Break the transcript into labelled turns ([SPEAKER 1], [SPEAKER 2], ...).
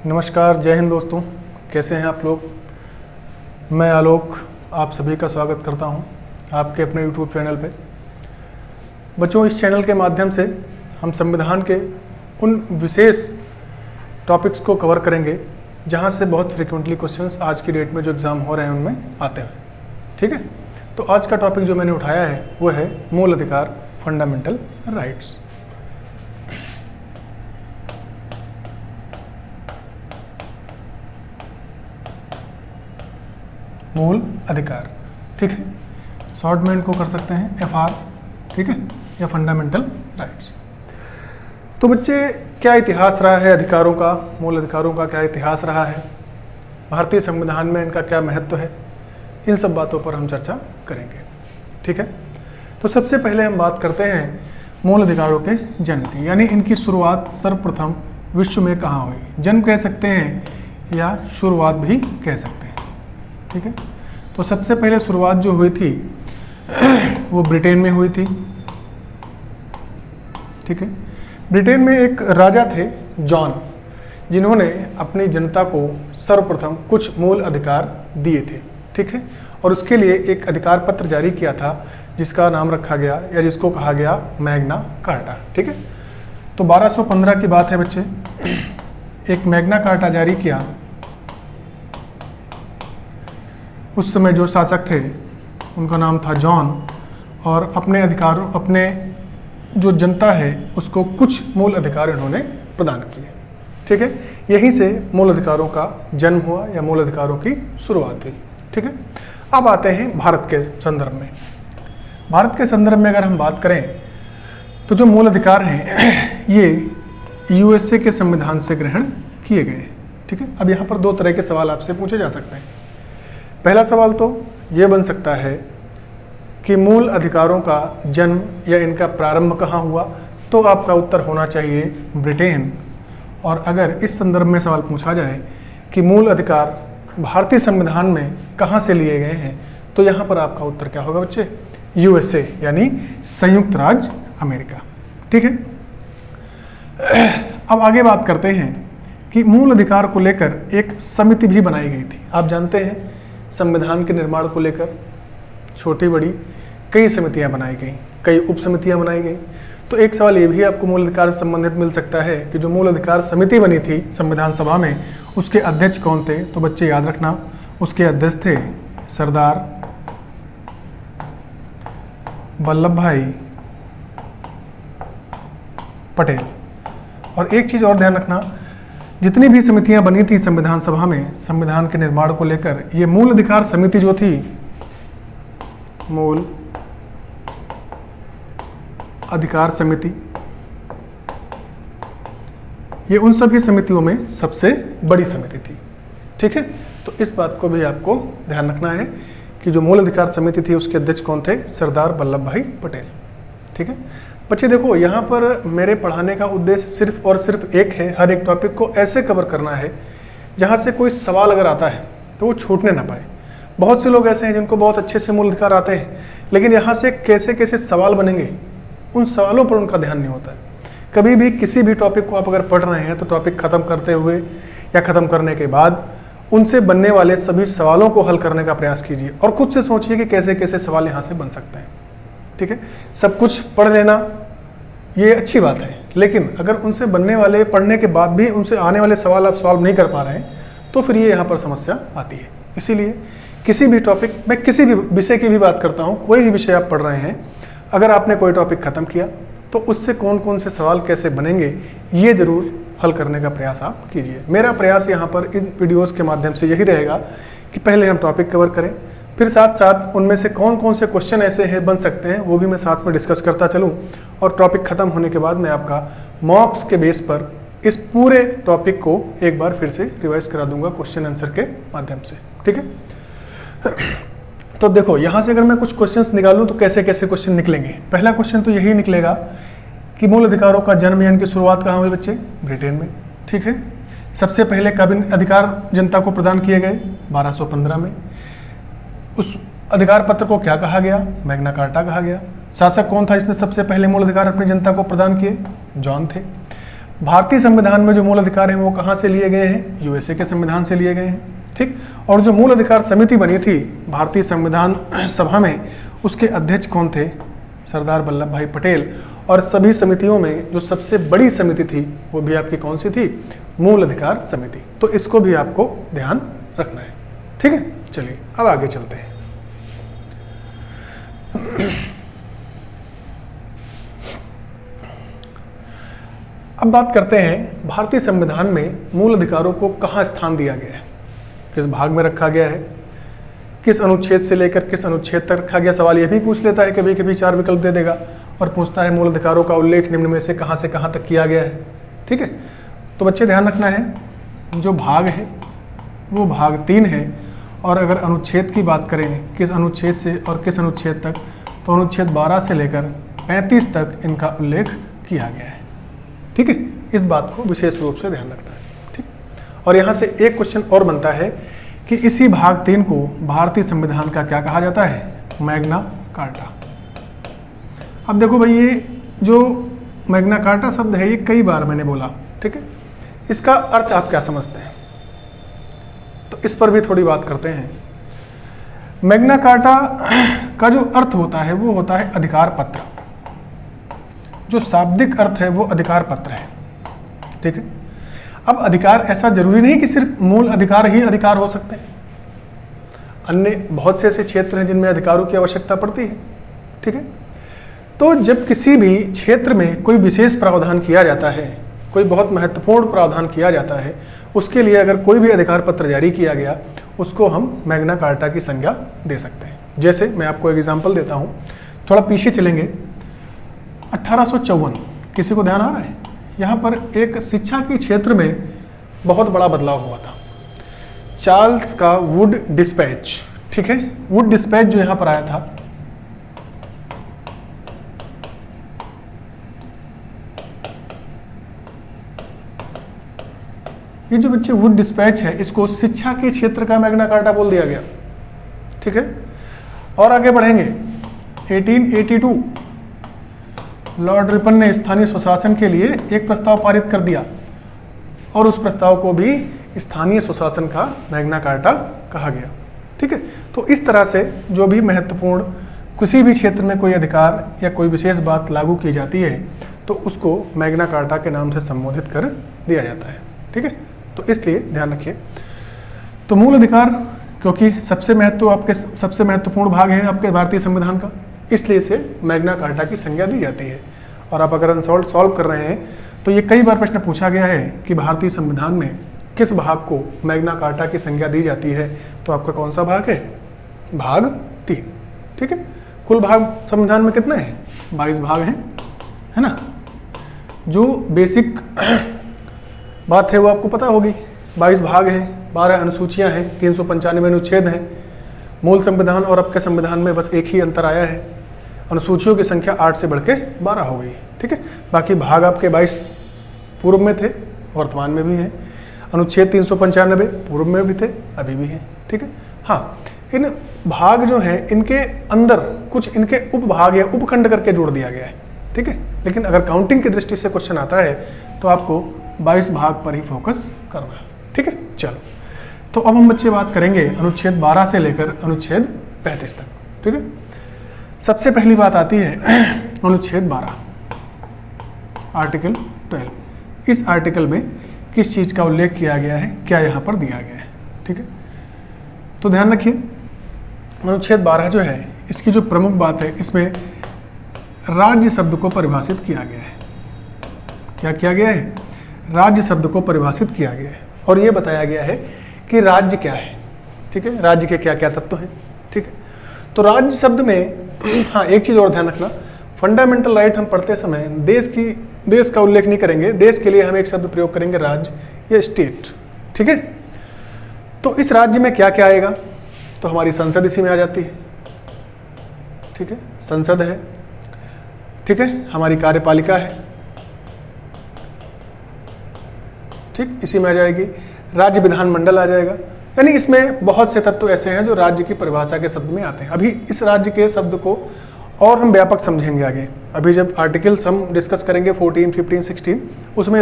[SPEAKER 1] नमस्कार, जय हिंद दोस्तों। कैसे हैं आप लोग। मैं आलोक आप सभी का स्वागत करता हूं आपके अपने यूट्यूब चैनल पे। बच्चों, इस चैनल के माध्यम से हम संविधान के उन विशेष टॉपिक्स को कवर करेंगे जहां से बहुत फ्रिक्वेंटली क्वेश्चंस आज की डेट में जो एग्ज़ाम हो रहे हैं उनमें आते हैं। ठीक है, तो आज का टॉपिक जो मैंने उठाया है वो है मूल अधिकार, फंडामेंटल राइट्स। मूल अधिकार, ठीक है, शॉर्ट में इनको कर सकते हैं FR, ठीक है, या फंडामेंटल राइट्स। तो बच्चे, क्या इतिहास रहा है अधिकारों का, मूल अधिकारों का क्या इतिहास रहा है, भारतीय संविधान में इनका क्या महत्व है, इन सब बातों पर हम चर्चा करेंगे। ठीक है, तो सबसे पहले हम बात करते हैं मूल अधिकारों के जन्म की, यानी इनकी शुरुआत सर्वप्रथम विश्व में कहाँ हुई। जन्म कह सकते हैं या शुरुआत भी कह सकते हैं। ठीक है, तो सबसे पहले शुरुआत जो हुई थी वो ब्रिटेन में हुई थी। ठीक है, ब्रिटेन में एक राजा थे जॉन, जिन्होंने अपनी जनता को सर्वप्रथम कुछ मूल अधिकार दिए थे। ठीक है, और उसके लिए एक अधिकार पत्र जारी किया था जिसका नाम रखा गया या जिसको कहा गया मैग्ना कार्टा। ठीक है, तो 1215 की बात है बच्चे, एक मैग्ना कार्टा जारी किया। उस समय जो शासक थे उनका नाम था जॉन, और अपने अधिकारों, अपने जो जनता है उसको कुछ मूल अधिकार इन्होंने प्रदान किए। ठीक है, यहीं से मूल अधिकारों का जन्म हुआ या मूल अधिकारों की शुरुआत हुई। ठीक है, अब आते हैं भारत के संदर्भ में। भारत के संदर्भ में अगर हम बात करें तो जो मूल अधिकार हैं ये USA के संविधान से ग्रहण किए गए। ठीक है, अब यहाँ पर दो तरह के सवाल आपसे पूछे जा सकते हैं। पहला सवाल तो ये बन सकता है कि मूल अधिकारों का जन्म या इनका प्रारंभ कहाँ हुआ, तो आपका उत्तर होना चाहिए ब्रिटेन। और अगर इस संदर्भ में सवाल पूछा जाए कि मूल अधिकार भारतीय संविधान में कहाँ से लिए गए हैं, तो यहाँ पर आपका उत्तर क्या होगा बच्चे, USA यानी संयुक्त राज्य अमेरिका। ठीक है, अब आगे बात करते हैं कि मूल अधिकार को लेकर एक समिति भी बनाई गई थी। आप जानते हैं संविधान के निर्माण को लेकर छोटी बड़ी कई समितियां बनाई गई, कई उप समितियां बनाई गई। तो एक सवाल ये भी आपको मूल अधिकार से संबंधित मिल सकता है कि जो मूल अधिकार समिति बनी थी संविधान सभा में, उसके अध्यक्ष कौन थे। तो बच्चे याद रखना, उसके अध्यक्ष थे सरदार वल्लभ भाई पटेल। और एक चीज और ध्यान रखना, जितनी भी समितियां बनी थी संविधान सभा में संविधान के निर्माण को लेकर, ये मूल अधिकार समिति जो थी, मूल अधिकार समिति, ये उन सभी समितियों में सबसे बड़ी समिति थी। ठीक है, तो इस बात को भी आपको ध्यान रखना है कि जो मूल अधिकार समिति थी उसके अध्यक्ष कौन थे, सरदार वल्लभ भाई पटेल। ठीक है बच्चे, देखो यहाँ पर मेरे पढ़ाने का उद्देश्य सिर्फ और सिर्फ एक है, हर एक टॉपिक को ऐसे कवर करना है जहाँ से कोई सवाल अगर आता है तो वो छूटने ना पाए। बहुत से लोग ऐसे हैं जिनको बहुत अच्छे से मूल अधिकार आते हैं, लेकिन यहाँ से कैसे कैसे सवाल बनेंगे उन सवालों पर उनका ध्यान नहीं होता है। कभी भी किसी भी टॉपिक को आप अगर पढ़ रहे हैं तो टॉपिक ख़त्म करते हुए या ख़त्म करने के बाद उनसे बनने वाले सभी सवालों को हल करने का प्रयास कीजिए और खुद से सोचिए कि कैसे कैसे सवाल यहाँ से बन सकते हैं। ठीक है, सब कुछ पढ़ लेना ये अच्छी बात है, लेकिन अगर उनसे बनने वाले, पढ़ने के बाद भी उनसे आने वाले सवाल आप सॉल्व नहीं कर पा रहे हैं तो फिर ये यहाँ पर समस्या आती है। इसीलिए किसी भी टॉपिक, मैं किसी भी विषय की भी बात करता हूँ, कोई भी विषय आप पढ़ रहे हैं, अगर आपने कोई टॉपिक खत्म किया तो उससे कौन कौन से सवाल कैसे बनेंगे ये जरूर हल करने का प्रयास आप कीजिए। मेरा प्रयास यहाँ पर इन वीडियोस के माध्यम से यही रहेगा कि पहले हम टॉपिक कवर करें, फिर साथ साथ उनमें से कौन कौन से क्वेश्चन ऐसे हैं बन सकते हैं वो भी मैं साथ में डिस्कस करता चलूं, और टॉपिक खत्म होने के बाद मैं आपका मॉक्स के बेस पर इस पूरे टॉपिक को एक बार फिर से रिवाइज करा दूंगा क्वेश्चन आंसर के माध्यम से। ठीक है, तो देखो यहाँ से अगर मैं कुछ क्वेश्चंस निकालूं तो कैसे कैसे क्वेश्चन निकलेंगे। पहला क्वेश्चन तो यही निकलेगा कि मूल अधिकारों का जन्म यानी की शुरुआत कहाँ हुई बच्चे, ब्रिटेन में। ठीक है, सबसे पहले कब अधिकार जनता को प्रदान किए गए, 1215 में। उस अधिकार पत्र को क्या कहा गया, मैग्ना कार्टा कहा गया। शासक कौन था जिसने सबसे पहले मूल अधिकार अपनी जनता को प्रदान किए, जॉन थे। भारतीय संविधान में जो मूल अधिकार हैं वो कहाँ से लिए गए हैं? यूएसए के संविधान से लिए गए हैं, ठीक। और जो मूल अधिकार समिति बनी थी भारतीय संविधान सभा में, उसके अध्यक्ष कौन थे? सरदार वल्लभ भाई पटेल। और सभी समितियों में जो सबसे बड़ी समिति थी वो भी आपकी कौन सी थी? मूल अधिकार समिति। तो इसको भी आपको ध्यान रखना है, ठीक है। चलिए अब आगे चलते हैं। अब बात करते हैं भारतीय संविधान में मूल अधिकारों को कहाँ स्थान दिया गया है, किस भाग में रखा गया है, किस अनुच्छेद से लेकर किस अनुच्छेद तक रखा गया। सवाल यह भी पूछ लेता है, कभी कभी 4 विकल्प दे देगा और पूछता है मूल अधिकारों का उल्लेख निम्न में से कहाँ तक किया गया है, ठीक है। तो बच्चे ध्यान रखना है, जो भाग है वो भाग 3 है। और अगर अनुच्छेद की बात करें किस अनुच्छेद से और किस अनुच्छेद तक, तो अनुच्छेद 12 से लेकर 35 तक इनका उल्लेख किया गया है, ठीक है। इस बात को विशेष रूप से ध्यान रखना है, ठीक। और यहाँ से एक क्वेश्चन और बनता है कि इसी भाग 3 को भारतीय संविधान का क्या कहा जाता है? Magna carta. अब देखो भाई, ये जो मैग्ना कार्टा शब्द है ये कई बार मैंने बोला, ठीक है। इसका अर्थ आप क्या समझते हैं? तो इस पर भी थोड़ी बात करते हैं। मैग्ना कार्टा का जो अर्थ होता है वो होता है अधिकार पत्र। जो शाब्दिक अर्थ है वो अधिकार पत्र है, ठीक है। अब अधिकार ऐसा जरूरी नहीं कि सिर्फ मूल अधिकार ही अधिकार हो सकते हैं, अन्य बहुत से ऐसे क्षेत्र हैं जिनमें अधिकारों की आवश्यकता पड़ती है, ठीक है। तो जब किसी भी क्षेत्र में कोई विशेष प्रावधान किया जाता है, कोई बहुत महत्वपूर्ण प्रावधान किया जाता है, उसके लिए अगर कोई भी अधिकार पत्र जारी किया गया, उसको हम मैग्ना कार्टा की संज्ञा दे सकते हैं। जैसे मैं आपको एक एग्जांपल देता हूँ, थोड़ा पीछे चलेंगे। 1854, किसी को ध्यान आ रहा है? यहाँ पर एक शिक्षा के क्षेत्र में बहुत बड़ा बदलाव हुआ था। चार्ल्स का वुड डिस्पैच, ठीक है। वुड डिस्पैच जो यहाँ पर आया था, ये जो बच्चे वुड डिस्पैच है, इसको शिक्षा के क्षेत्र का मैग्ना कार्टा बोल दिया गया, ठीक है। और आगे बढ़ेंगे। 1882 लॉर्ड रिपन ने स्थानीय स्वशासन के लिए एक प्रस्ताव पारित कर दिया और उस प्रस्ताव को भी स्थानीय स्वशासन का मैग्ना कार्टा कहा गया, ठीक है। तो इस तरह से जो भी महत्वपूर्ण किसी भी क्षेत्र में कोई अधिकार या कोई विशेष बात लागू की जाती है तो उसको मैग्ना कार्टा के नाम से संबोधित कर दिया जाता है, ठीक है। तो इसलिए ध्यान रखिए। तो मूल अधिकार क्योंकि सबसे महत्वपूर्ण भाग है आपके भारतीय संविधान का, इसलिए इसे मैग्ना कार्टा की संज्ञा दी जाती है। और आप अगर सॉल्व कर रहे हैं तो ये कई बार प्रश्न पूछा गया है कि भारतीय संविधान में किस भाग को मैग्ना कार्टा की संज्ञा दी जाती है, तो आपका कौन सा भाग है? भाग 3, ठीक है। कुल भाग संविधान में कितने हैं? 22 भाग हैं, है ना। जो बेसिक बात है वो आपको पता होगी। 22 भाग हैं, 12 अनुसूचियां हैं, 395 अनुच्छेद हैं। मूल संविधान और आपके संविधान में बस एक ही अंतर आया है, अनुसूचियों की संख्या 8 से बढ़ के 12 हो गई, ठीक है। बाकी भाग आपके 22 पूर्व में थे, वर्तमान में भी हैं। अनुच्छेद 395 पूर्व में भी थे, अभी भी हैं, ठीक है। हाँ, इन भाग जो हैं इनके अंदर कुछ इनके उपभाग या उपखंड करके जोड़ दिया गया है, ठीक है। लेकिन अगर काउंटिंग की दृष्टि से क्वेश्चन आता है तो आपको 22 भाग पर ही फोकस करना है, ठीक है। चलो, तो अब हम बच्चे बात करेंगे अनुच्छेद 12 से लेकर अनुच्छेद 35 तक, ठीक है। सबसे पहली बात आती है अनुच्छेद 12, आर्टिकल 12। इस आर्टिकल में किस चीज़ का उल्लेख किया गया है, क्या यहाँ पर दिया गया है, ठीक है। तो ध्यान रखिए, अनुच्छेद 12 जो है इसकी जो प्रमुख बात है, इसमें राज्य शब्द को परिभाषित किया गया है। क्या किया गया है? राज्य शब्द को परिभाषित किया गया है और ये बताया गया है कि राज्य क्या है, ठीक है। राज्य के क्या क्या तत्व हैं, ठीक है। तो राज्य शब्द में हाँ, एक चीज़ और ध्यान रखना, फंडामेंटल राइट हम पढ़ते समय देश का उल्लेख नहीं करेंगे। देश के लिए हम एक शब्द प्रयोग करेंगे राज्य या स्टेट, ठीक है। तो इस राज्य में क्या क्या आएगा? तो हमारी संसद इसी में आ जाती है, ठीक है। संसद है, ठीक है। हमारी कार्यपालिका है, ठीक, इसी में आ जाएगी। राज्य विधानमंडल आ जाएगा। यानी इसमें बहुत से तत्व ऐसे हैं जो राज्य की परिभाषा के शब्द में आते हैं। अभी इस राज्य के शब्द को और हम व्यापक समझेंगे आगे। अभी जब आर्टिकल्स हम डिस्कस करेंगे 14, 15, 16, उसमें